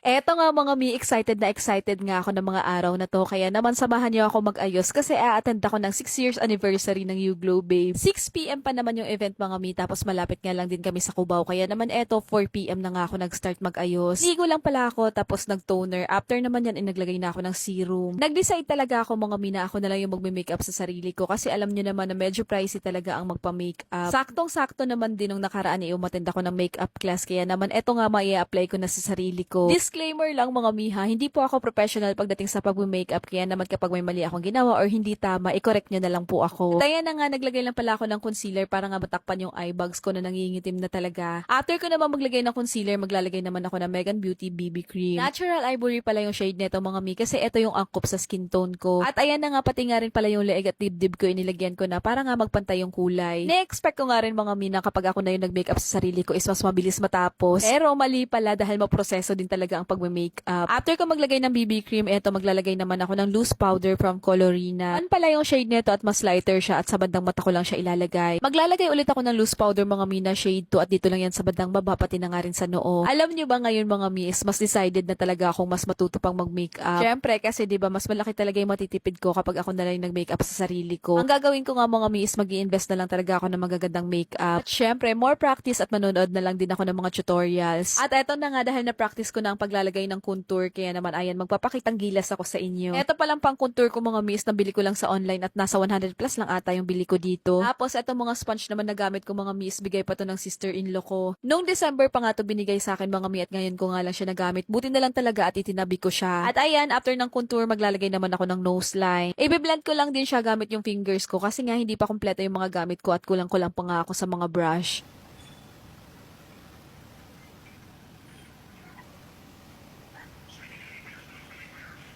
Eto nga mga mi, excited na excited nga ako ng mga araw na to. Kaya naman samahan niyo ako mag-ayos kasi a-attend ako ng 6 years anniversary ng You Glow Babe. 6 PM pa naman yung event mga mi, tapos malapit nga lang din kami sa Cubao. Kaya naman eto 4 PM na nga ako nag-start mag-ayos. Ligo lang pala ako tapos nag-toner. After naman yan, naglagay na ako ng serum. Nag-decide talaga ako mga mi na ako na lang yung magme-makeup sa sarili ko kasi alam niyo naman na medyo pricey talaga ang magpa-makeup. Saktong-sakto naman din nung nakaraan umattend ako ng makeup class. Kaya naman eto nga mai-apply ko na sa sarili ko. Disclaimer lang mga miha, hindi po ako professional pagdating sa pag-makeup, kaya naman kapag may mali akong ginawa or hindi tama, i-correct nyo na lang po ako. At ayan na nga, naglagay lang pala ako ng concealer para nga matakpan yung eye bags ko na nangingitim na talaga. After ko naman maglagay ng concealer, maglalagay naman ako ng Megan Beauty BB Cream. Natural Ivory pala yung shade nito mga mi, kasi ito yung angkop sa skin tone ko. At ayan na nga, pati nga rin pala yung leeg at dibdib ko, inilagyan ko na para nga magpantay yung kulay. Na-expect ko nga rin mga mi na kapag ako na yung nag-makeup sa sarili ko is mas mabilis matapos. Pero mali pala dahil maproseso din talaga ang pag-makeup. After ko maglagay ng BB cream, eto maglalagay naman ako ng loose powder from Colorina. An pala yung shade nito at mas lighter siya at sa bandang mata ko lang siya ilalagay. Maglalagay ulit ako ng loose powder mga mina shade 2 at dito lang yan sa bandang baba pati na nga rin sa noo. Alam niyo ba ngayon mga mis, mas decided na talaga akong mas matuto pang mag-makeup. Syempre kasi 'di ba mas malaki talaga yung matitipid ko kapag ako na lang nag-makeup sa sarili ko. Ang gagawin ko nga mga mis, mag-i-invest na lang talaga ako ng magagandang makeup. At syempre more practice at manonood na lang din ako ng mga tutorials. At eto na nga dahil na-practice ko na ang paglalagay ng contour, kaya naman ayan, magpapakitang gilas ako sa inyo. Ito palang pang contour ko mga miss, nabili ko lang sa online at nasa 100 plus lang ata yung bili ko dito. Tapos ito mga sponge naman na gamit ko mga miss, bigay pa to ng sister-in-law ko. Noong December pa nga to binigay sa akin mga mi at ngayon ko nga lang siya nagamit. Buti na lang talaga at itinabi ko siya. At ayan, after ng contour, maglalagay naman ako ng nose line. I-blend ko lang din siya gamit yung fingers ko kasi nga hindi pa kumpleto yung mga gamit ko at kulang-kulang pa nga ako sa mga brush.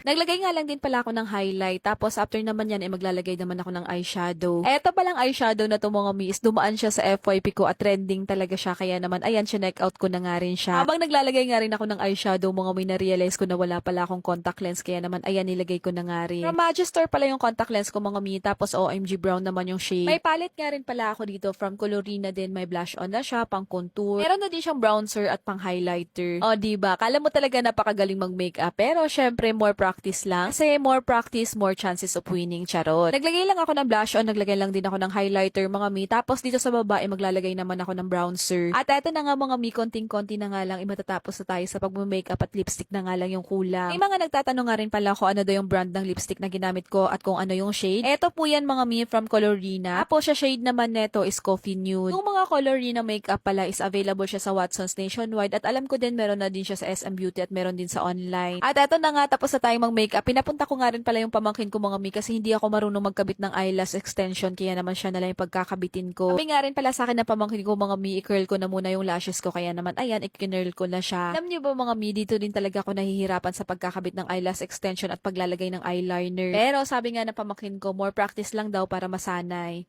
Naglagay nga lang din pala ako ng highlight. Tapos after naman yan, maglalagay naman ako ng eyeshadow. Eto palang eyeshadow na to mga miss, dumaan siya sa FYP ko at trending talaga siya. Kaya naman, ayan, check out ko na nga rin siya. Habang naglalagay nga rin ako ng eyeshadow, mga may na-realize ko na wala pala akong contact lens. Kaya naman, ayan, nilagay ko na nga rin. From Magister pala yung contact lens ko mga mi. Tapos OMG brown naman yung shade. May palette nga rin pala ako dito from Colorina din. May blush on na siya, pang contour. Meron na din siyang bronzer at pang highlighter. O, diba? Kala mo talaga napakagaling mag-makeup. Pero syempre, more practice lang. Kasi more practice, more chances of winning, charot. Naglagay lang ako ng blush on, naglagay lang din ako ng highlighter, mga mi. Tapos dito sa babae, maglalagay naman ako ng bronzer. At eto na nga mga mi, konting-konti na nga lang, matatapos na tayo sa pag-makeup at lipstick na nga lang yung kulang. May mga nagtatanong nga rin pala kung ano daw yung brand ng lipstick na ginamit ko at kung ano yung shade. Eto po yan mga mi, from Colorina. Tapos siya shade naman neto is Coffee Nude. Yung mga Colorina makeup pala is available siya sa Watsons nationwide at alam ko din meron na din siya sa SM Beauty at meron din sa online. At eto na nga, tapos na tayong mag-makeup. Pinapunta ko nga rin pala yung pamangkin ko mga mi kasi hindi ako marunong magkabit ng eyelash extension, kaya naman siya na lang yung pagkakabitin ko. Sabi nga rin pala sa akin ng pamangkin ko mga mi, i-curl ko na muna yung lashes ko, kaya naman ayan, i-curl ko na siya. Alam niyo ba mga mi, dito din talaga ako nahihirapan sa pagkakabit ng eyelash extension at paglalagay ng eyeliner. Pero sabi nga ng pamangkin ko, more practice lang daw para masanay.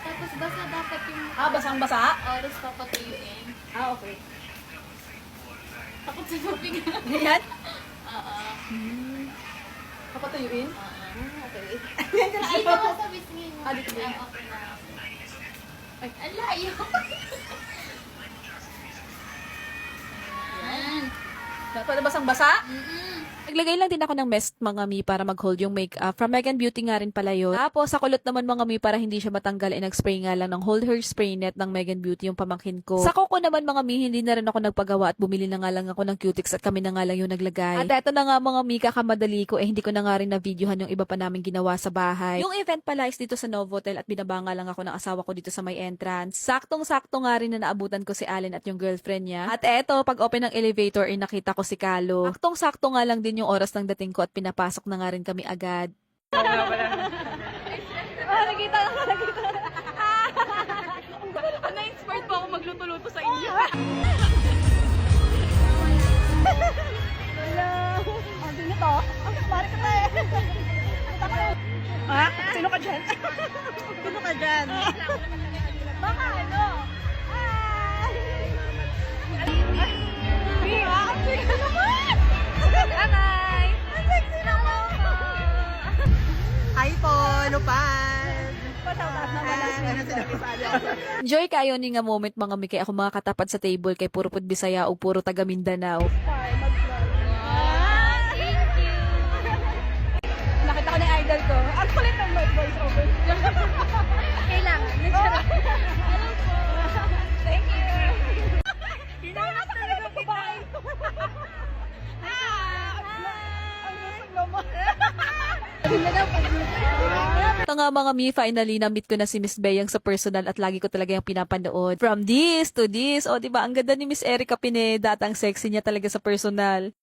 Tapos basa dapat yung... Basang-basa? Oras papatuyuin. Okay. Takot sa shopping. Ganyan? Oo. Kapatuyuin? Okay. Dito ka sa bisngin mo. Dito ba? Okay na. Ay, ang layo. Yan. Dapat basang-basa? Mm-mm. Naglagay lang din ako ng mist mga mi para mag-hold yung makeup. From Megan Beauty nga rin pala yun. Tapos sa kulot naman mga mi para hindi siya matanggal nag-spray nga lang ng Hold Her Spray Net ng Megan Beauty yung pamangkin ko. Sa Coco naman mga mi, hindi na rin ako nagpagawa at bumili na nga lang ako ng cutics at kami na nga lang yung naglagay. At eto na nga mga mi, kakamadali ko hindi ko na nga rin na videohan yung iba pa namin ginawa sa bahay. Yung event pala is dito sa Novotel at binaba nga lang ako ng asawa ko dito sa may entrance. Saktong-sakto nga rin na naabutan ko si Allen at yung girlfriend niya. At eto, pag open ng elevator nakita ko si Kalo. Saktong-sakto nga lang din yung oras ng dating ko at pinapasok na nga rin kami agad. Nakita. Na-inspired po ako magluto-luto sa inyo. Hello. Ano nito? Pare ka tayo. Sino ka dyan? Sino ka dyan? Baka ano? Ang sexy naman! Hi! Ang sexy naman! Hi po, Lupan! Pasawtas naman lang Enjoy kayo ni nga moment mga mi kay ako mga katapat sa table kay puro pud Bisaya o puro taga Mindanao. Nakita ko na yung idol ko. Ang kulit ng voice over. Kailangan. Thank you. Hinahanap talaga ko ba? Ito nga mga mi, finally na-meet ko na si Miss Beyang sa personal at lagi ko talaga yung pinapanood. From this to this, o diba, ang ganda ni Miss Erica Pineda at ang sexy niya talaga sa personal.